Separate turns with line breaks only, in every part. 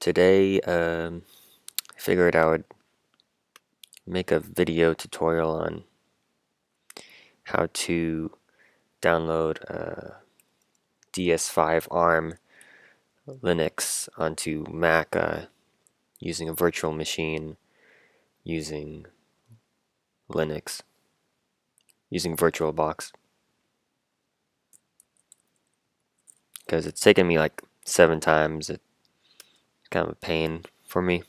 Today, I figured I would make a video tutorial on how to download ds5 ARM Linux onto Mac using a virtual machine using Linux, using VirtualBox. Because it's taken me like 7 times. It's kind of a pain for me.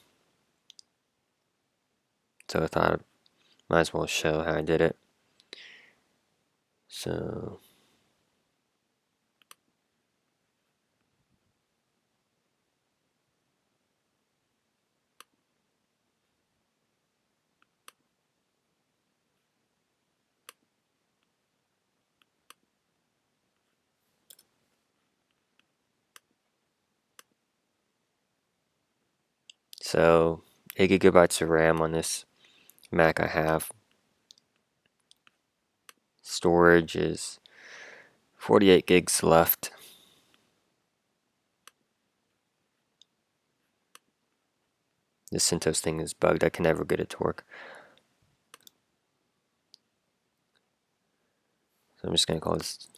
So I thought I might as well show how I did it. So So 8 gigabytes of RAM on this Mac I have. Storage is 48 gigs left. This CentOS thing is bugged. I can never get it to work. So I'm just going to call this.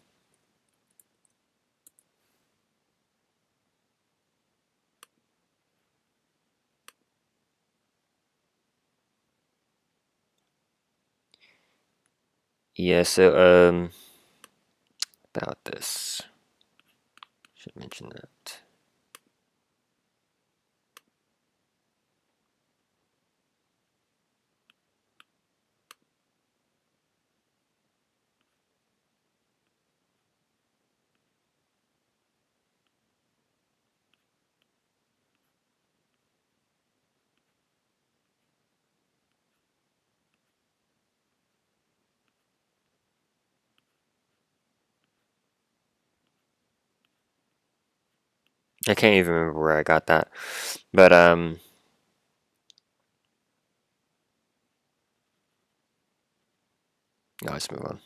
Yeah, so about this. Should mention that. I can't even remember where I got that. But let's move on.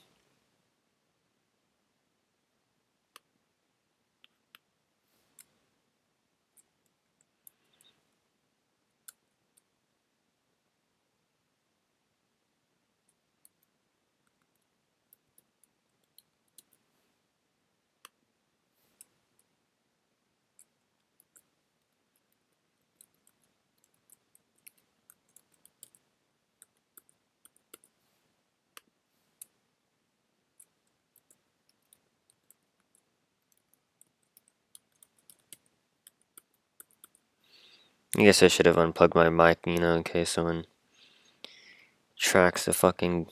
I guess I should have unplugged my mic, in case someone tracks the fucking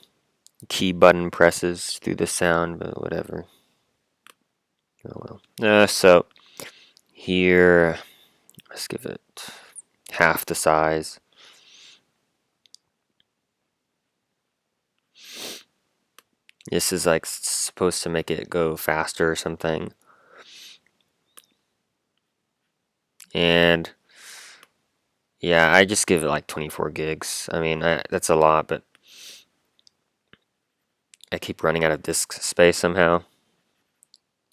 key button presses through the sound, but whatever. Oh well. So here, let's give it half the size. This is like supposed to make it go faster or something. And yeah, I just give it like 24 gigs. I mean, that's a lot, but I keep running out of disk space somehow.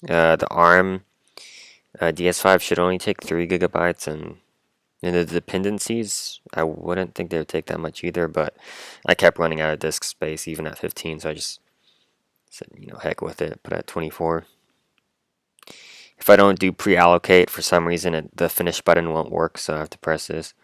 The ARM ds5 should only take 3 gigabytes, and in the dependencies, I wouldn't think they would take that much either, but I kept running out of disk space even at 15, so I just said, heck with it, put it at 24. If I don't do pre-allocate, for some reason, the finish button won't work, so I have to press this.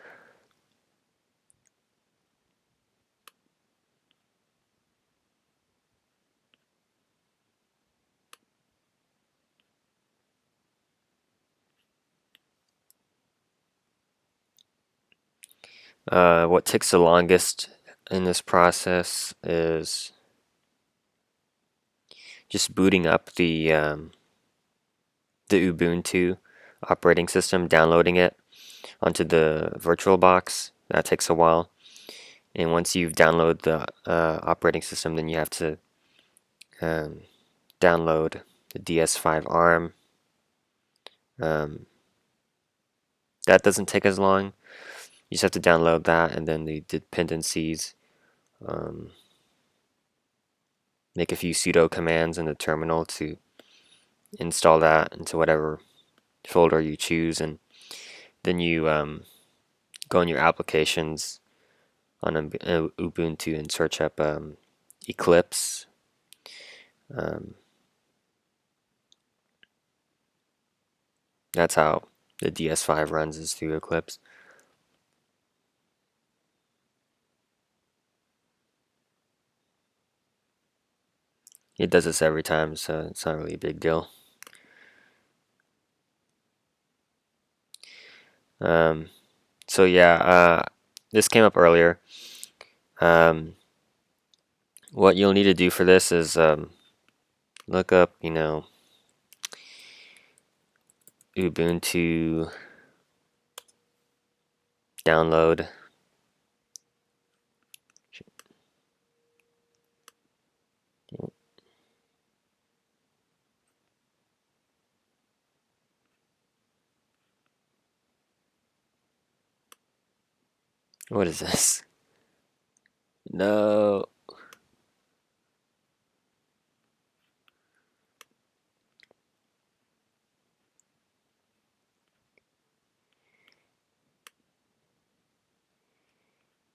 What takes the longest in this process is just booting up the Ubuntu operating system, downloading it onto the VirtualBox. That takes a while. And once you've downloaded the operating system, then you have to download the ds5 ARM. That doesn't take as long. You just have to download that and then the dependencies. Make a few sudo commands in the terminal to install that into whatever folder you choose, and then you go in your applications on Ubuntu and search up Eclipse. That's how the ds5 runs, is through Eclipse. It does this every time, so it's not really a big deal. So yeah, this came up earlier. What you'll need to do for this is look up, Ubuntu download. What is this? No.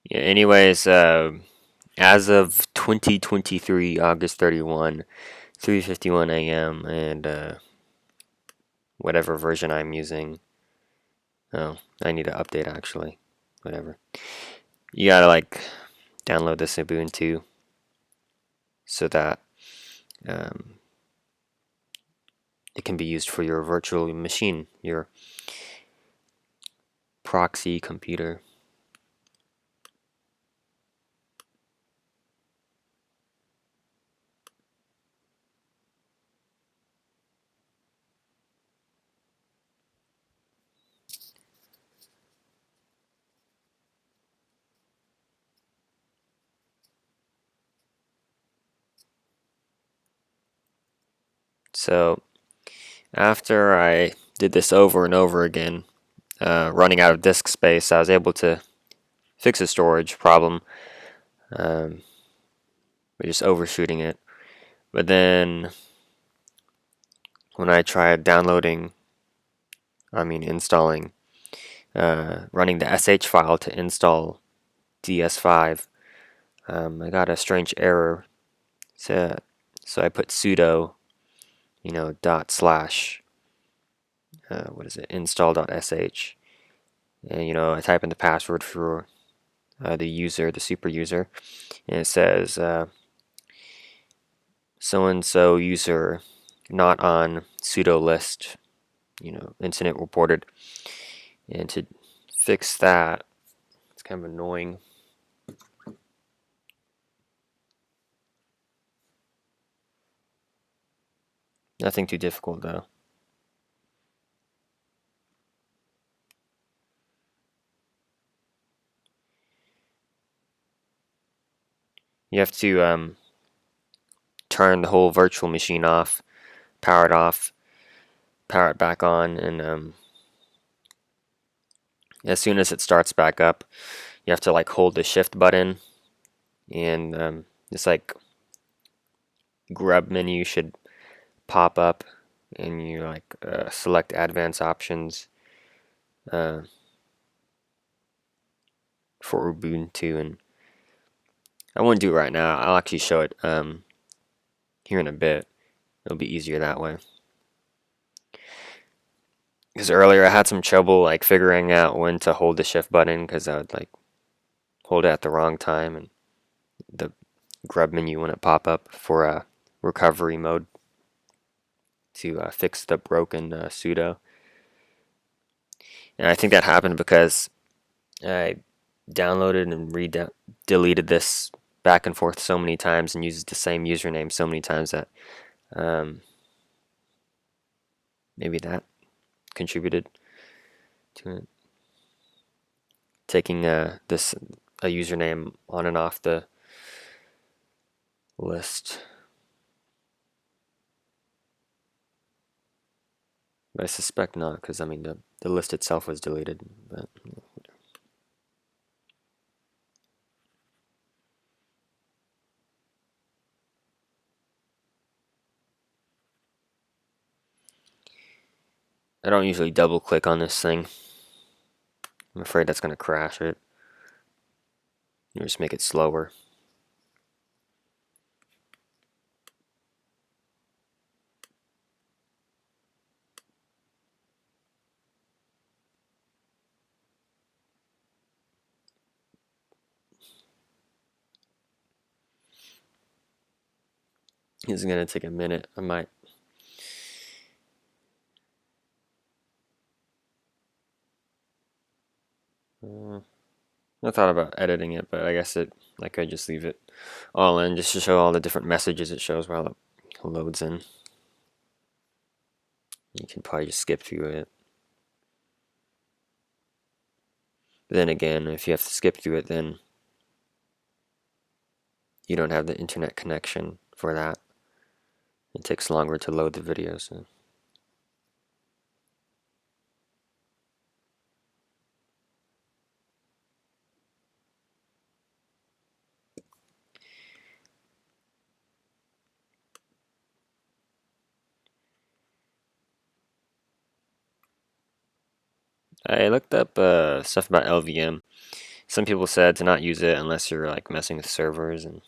Yeah, anyways, as of 2023, August 31, 3:51 a.m., and whatever version I'm using. Oh, I need to update actually. Whatever. You gotta like download this Ubuntu so that um, it can be used for your virtual machine, your proxy computer. So after I did this over and over again, running out of disk space, I was able to fix a storage problem. We're just overshooting it. But then when I tried installing, running the sh file to install ds5, I got a strange error. So I put sudo, dot slash, what is it, install.sh. And, I type in the password for the user, the super user, and it says so-and-so user not on sudo list, incident reported. And to fix that, it's kind of annoying. Nothing too difficult though. You have to turn the whole virtual machine off, power it off, power it back on, and as soon as it starts back up, you have to like hold the shift button, and this like grub menu should pop up, and you like select advanced options uh, for Ubuntu, and I won't do it right now. I'll actually show it here in a bit. It'll be easier that way. Because earlier I had some trouble like figuring out when to hold the shift button because I would like hold it at the wrong time and the grub menu wouldn't pop up for recovery mode to fix the broken sudo. And I think that happened because I downloaded and deleted this back and forth so many times and used the same username so many times that um, maybe that contributed to it. Taking this a username on and off the list. But I suspect not, because I mean the list itself was deleted. But I don't usually double click on this thing. I'm afraid that's going to crash it. You just make it slower. This is going to take a minute. I might. I thought about editing it, but I guess I could just leave it all in just to show all the different messages it shows while it loads in. You can probably just skip through it. But then again, if you have to skip through it, then you don't have the internet connection for that. It takes longer to load the video. So. I looked up stuff about LVM. Some people said to not use it unless you're like messing with servers and.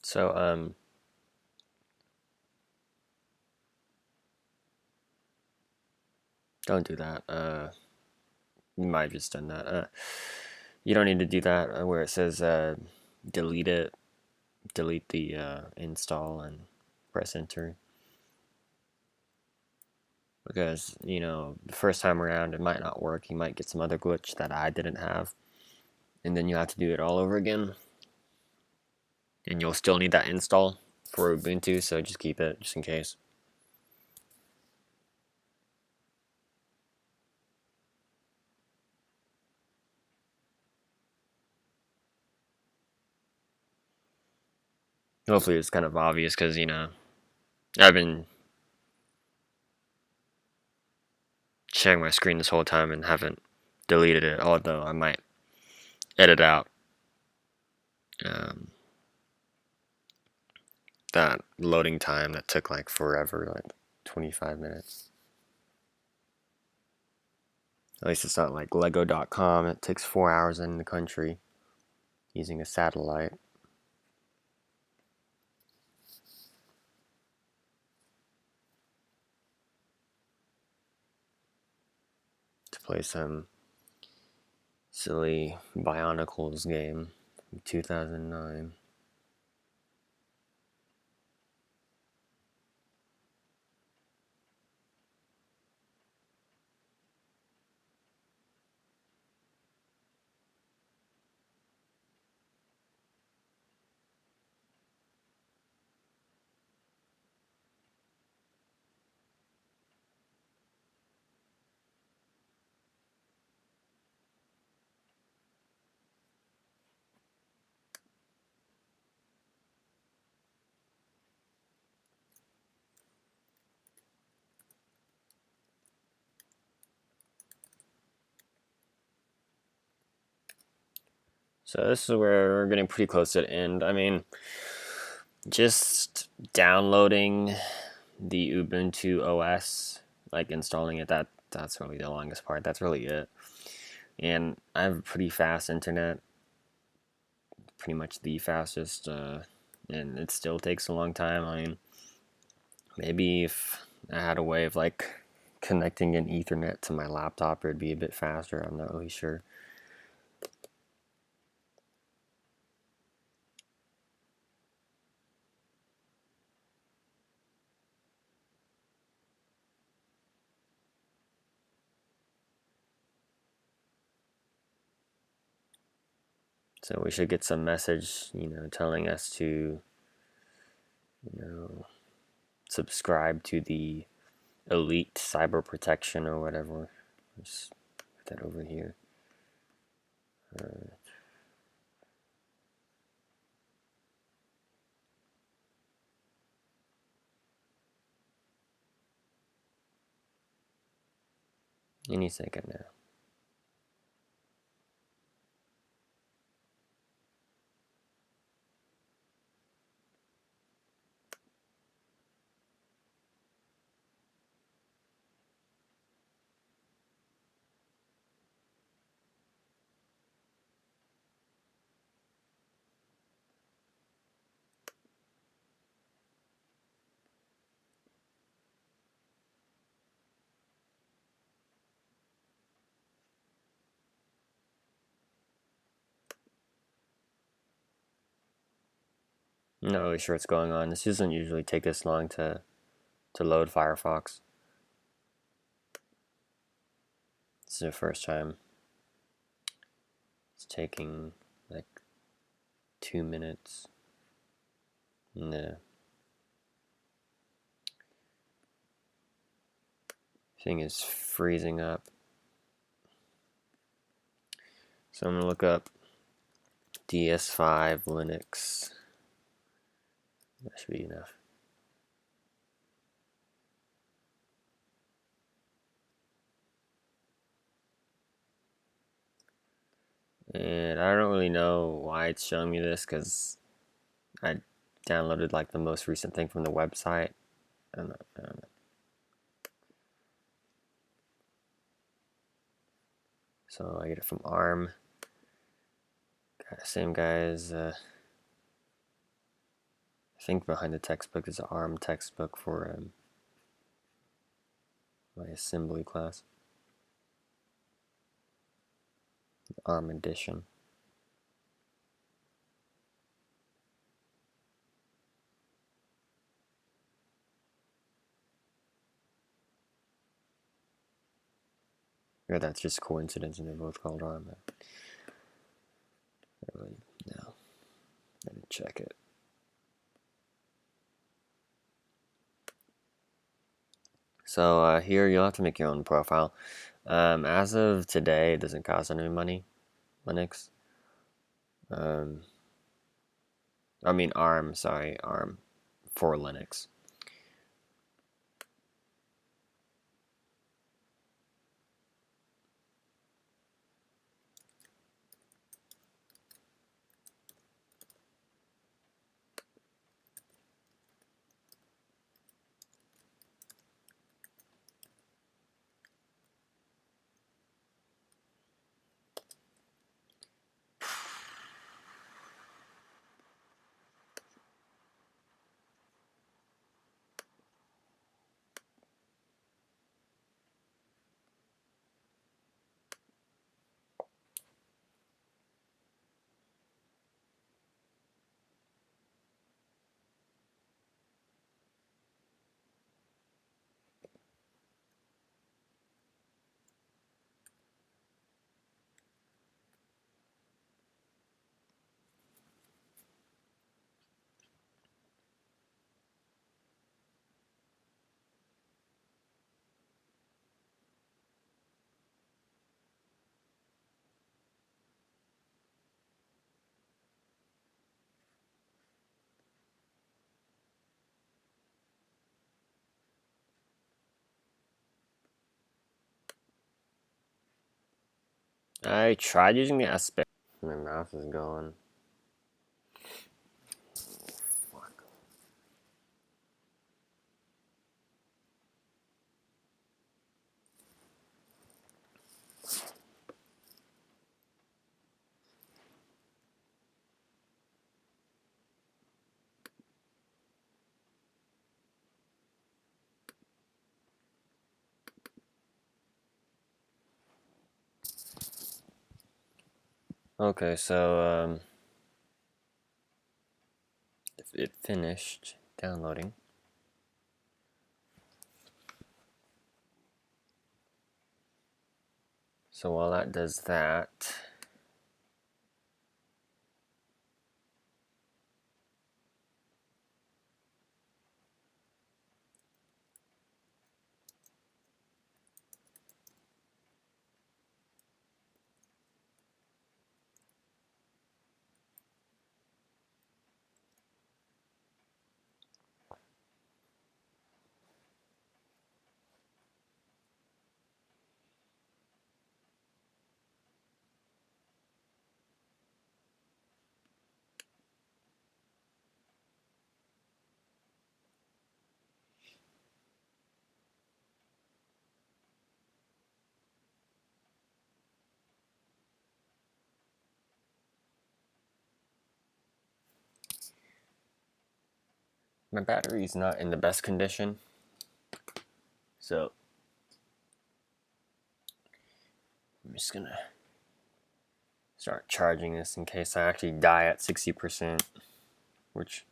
So Don't do that. You might have just done that. You don't need to do that where it says delete it. Delete the install and press enter. Because, you know, the first time around it might not work. You might get some other glitch that I didn't have. And then you have to do it all over again. And you'll still need that install for Ubuntu, so just keep it just in case. Hopefully it's kind of obvious because, you know, I've been sharing my screen this whole time and haven't deleted it, although I might edit out um, that loading time that took like forever, like 25 minutes. At least it's not like Lego.com. It takes 4 hours in the country using a satellite. To play some silly Bionicles game from 2009. So this is where we're getting pretty close to the end. I mean, just downloading the Ubuntu OS, like installing it, that's really the longest part. That's really it. And I have pretty fast internet, pretty much the fastest, and it still takes a long time. I mean, maybe if I had a way of like connecting an Ethernet to my laptop, it'd be a bit faster. I'm not really sure. So we should get some message, you know, telling us to, you know, subscribe to the elite cyber protection or whatever. Let's put that over here. Any second now. I'm not really sure what's going on. This doesn't usually take this long to load Firefox. This is the first time. It's taking like 2 minutes. And the thing is freezing up. So I'm gonna look up ds5 Linux. That should be enough. And I don't really know why it's showing me this because I downloaded like the most recent thing from the website. I don't know. So I get it from ARM. Same guys. I think behind the textbook is an ARM textbook for my assembly class. ARM edition. Or that's just coincidence and they're both called ARM. Really, no. Let me check it. So here you'll have to make your own profile. As of today, it doesn't cost any money, Linux. I mean ARM, sorry, ARM for Linux. I tried using the aspect. My mouse is going. Okay, so it finished downloading. So while that does that, my battery's not in the best condition. So I'm just gonna start charging this in case I actually die at 60%, which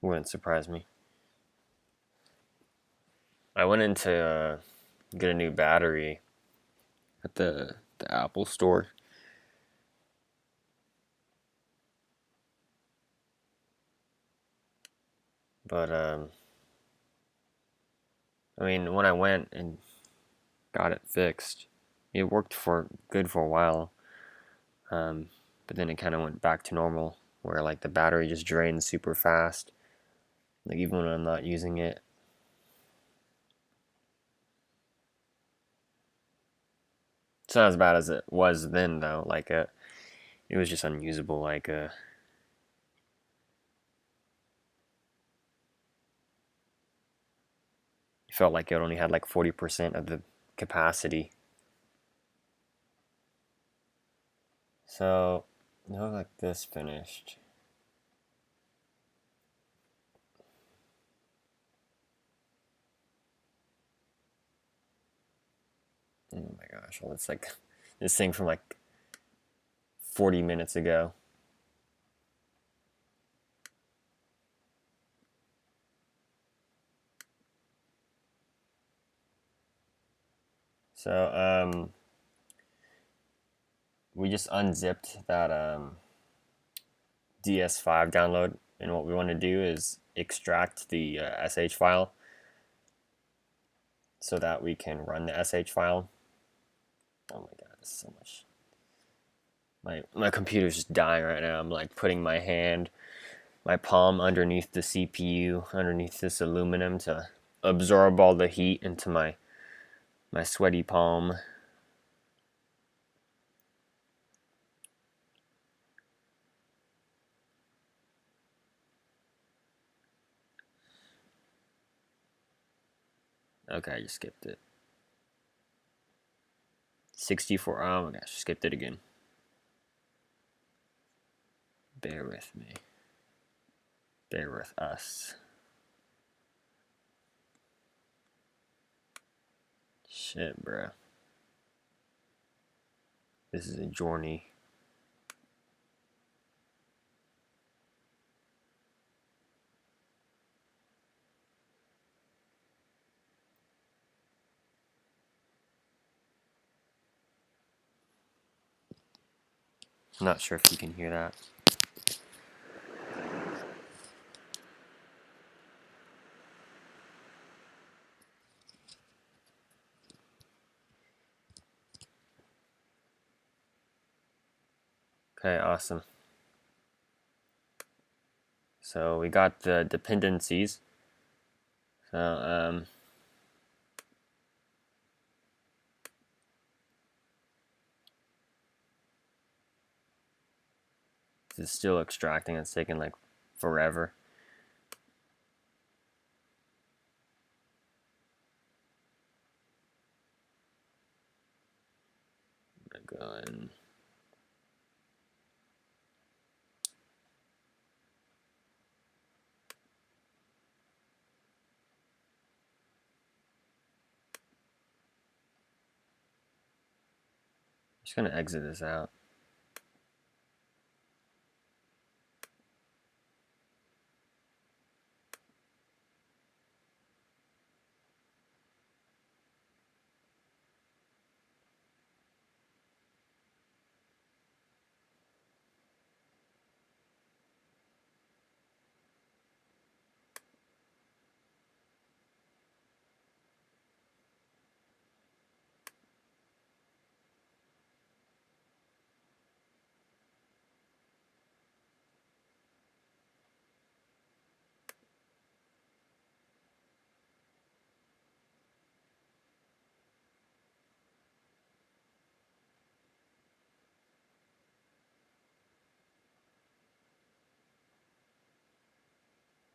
wouldn't surprise me. I went in to get a new battery at the Apple store. But I mean, when I went and got it fixed, it worked for good for a while. But then it kind of went back to normal, where like the battery just drains super fast. Like even when I'm not using it. It's not as bad as it was then though. Like it was just unusable. Like it felt like it only had like 40% of the capacity. So now like this finished. Oh my gosh, well it's like this thing from like 40 minutes ago. So we just unzipped that ds5 download, and what we want to do is extract the sh file so that we can run the sh file. Oh my god, this is so much. My computer's just dying right now. I'm like putting my palm underneath the CPU, underneath this aluminum to absorb all the heat into my sweaty palm. Okay, I just skipped it. 64, oh my gosh, skipped it again. Bear with me. Bear with us. Shit, bro. This is a journey. Not sure if you can hear that. Okay, awesome. So we got the dependencies. So this is still extracting. It's taking like forever. I'm gonna go in. Just gonna exit this out.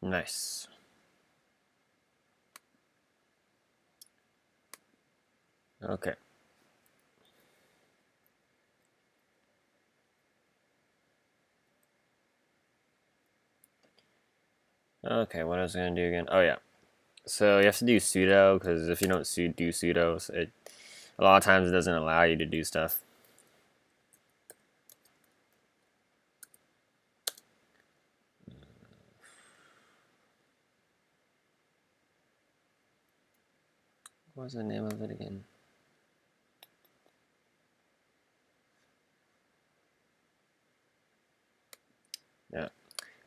Nice. Okay. Okay, what I was gonna do again? Oh yeah. So you have to do sudo, because if you don't do sudo, a lot of times it doesn't allow you to do stuff. What was the name of it again? Yeah,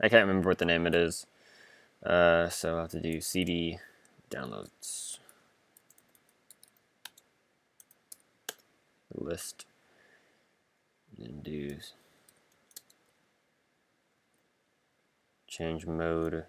I can't remember what the name it is. So I'll have to do cd downloads list and do change mode.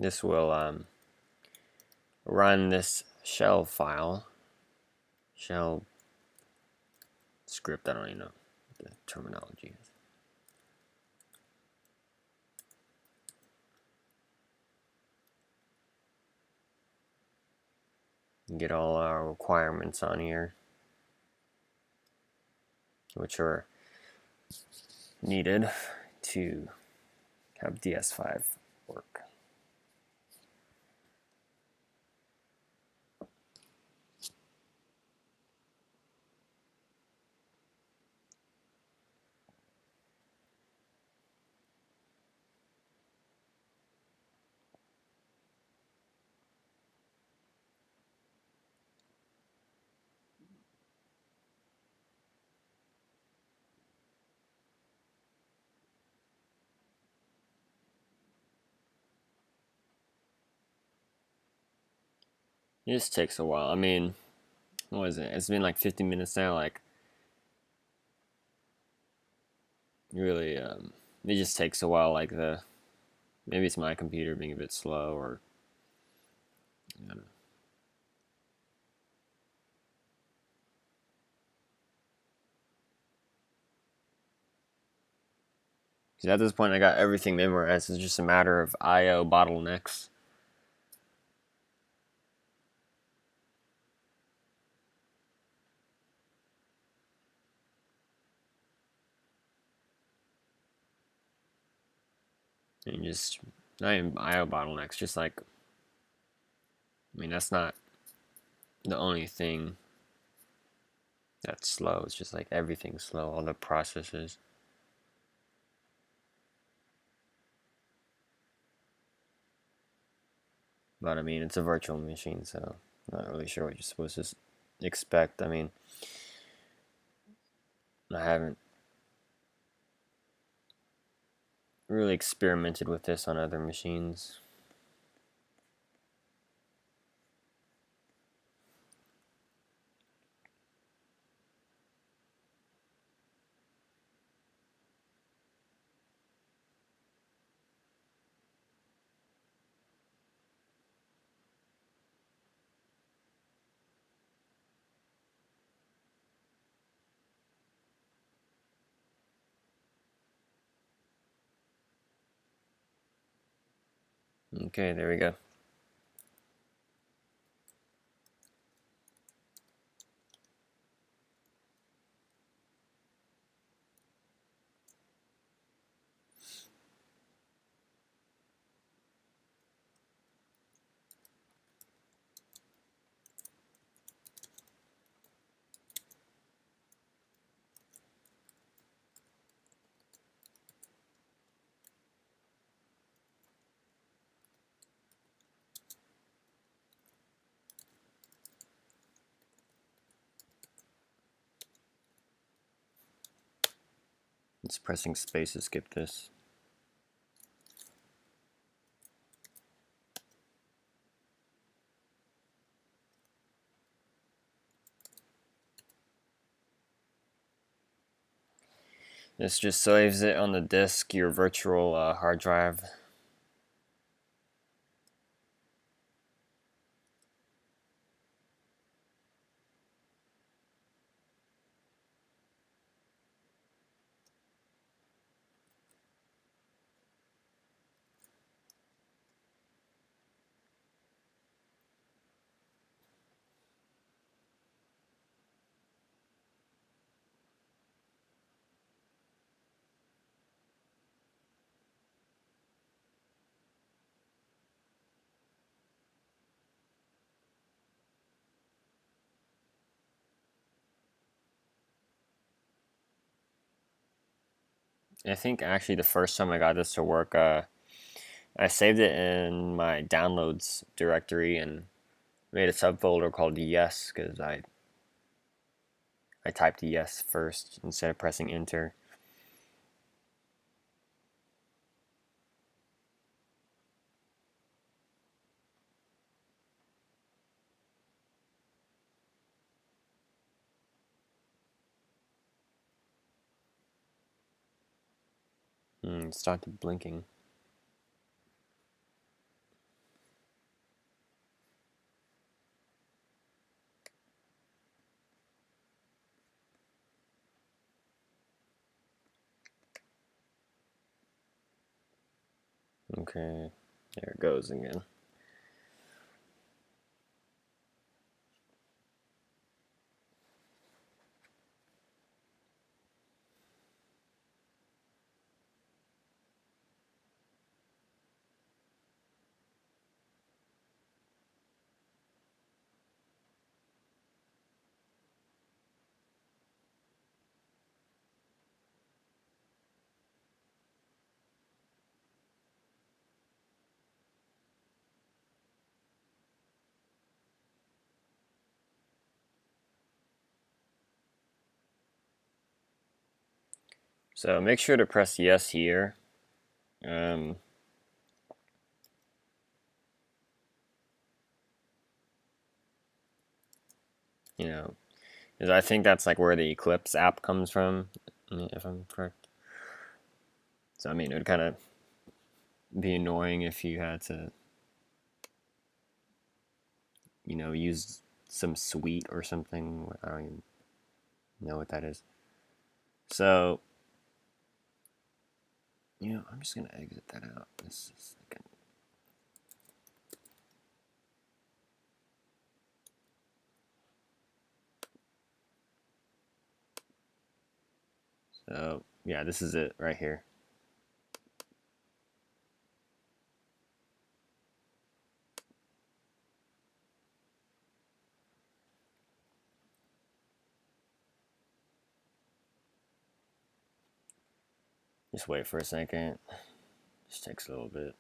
This will run this shell file, shell script. I don't even know what the terminology is. Get all our requirements on here, which are needed to have ds5 work. It just takes a while. I mean, what is it? It's been like 50 minutes now. Like, really, it just takes a while. Like maybe it's my computer being a bit slow, or I don't know. Because at this point, I got everything memorized. It's just a matter of I/O bottlenecks. And just not even I/O bottlenecks. Just like, I mean, that's not the only thing that's slow. It's just like everything's slow. All the processes. But I mean, it's a virtual machine, so I'm not really sure what you're supposed to expect. I mean, I haven't really experimented with this on other machines. Okay, there we go. It's pressing space to skip this. This just saves it on the disk, your virtual hard drive. I think actually the first time I got this to work, I saved it in my downloads directory and made a subfolder called yes, because I typed yes first instead of pressing enter. It started blinking. Okay, there it goes again. So make sure to press yes here. Um, you know, because I think that's like where the Eclipse app comes from, if I'm correct. So I mean, it would kind of be annoying if you had to, use some suite or something. I don't even know what that is. So, I'm just gonna exit that out. This is like so yeah, this is it right here. Just wait for a second. Just takes a little bit.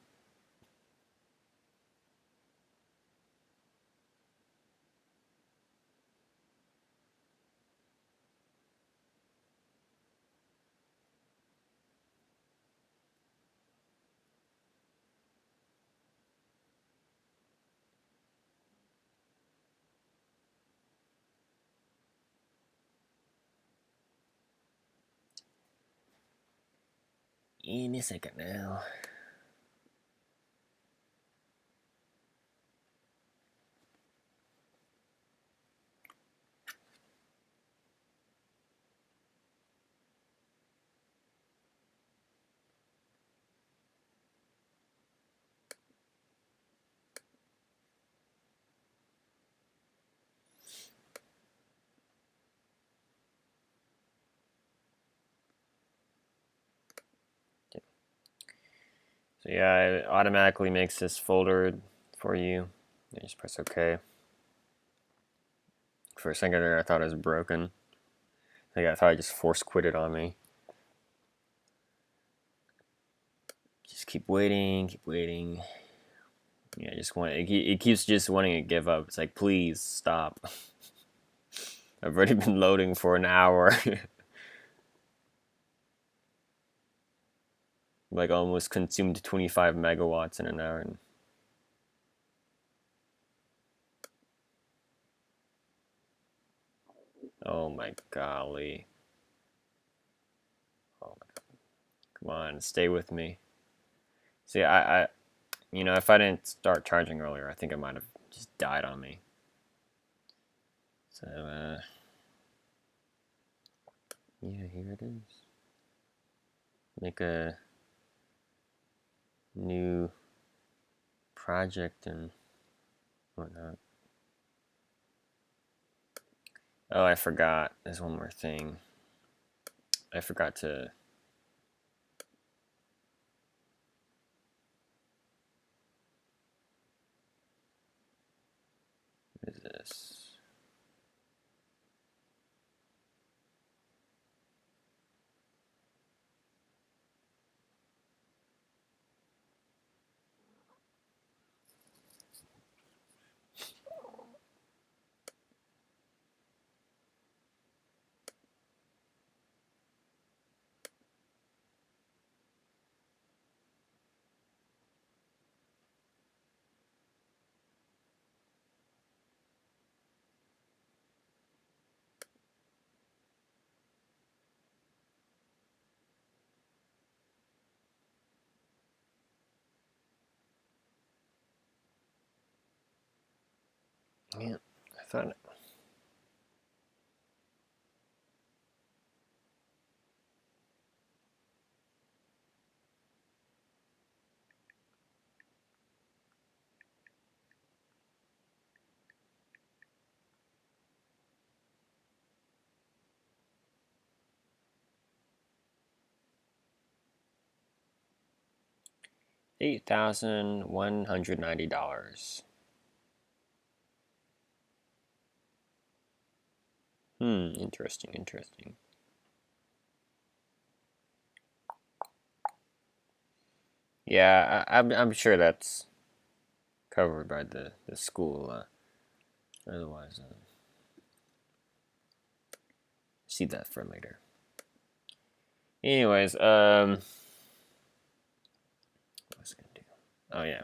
In a second now. So yeah, it automatically makes this folder for you. You just press OK. For a second there, I thought it was broken. I thought it just force quit it on me. Just keep waiting, keep waiting. Yeah, it keeps just wanting to give up. It's like, please stop. I've already been loading for an hour. Like almost consumed 25 megawatts in an hour. Oh my golly. Oh my God. Come on, stay with me. See, if I didn't start charging earlier, I think it might have just died on me. So, yeah, here it is. Make a new project and whatnot. Oh, I forgot. There's one more thing. I forgot to. What is this? Yeah, I found it. $8,190. Interesting, interesting. Yeah, I'm sure that's covered by the school. Otherwise, see that for later. Anyways, what was I gonna do? Oh yeah.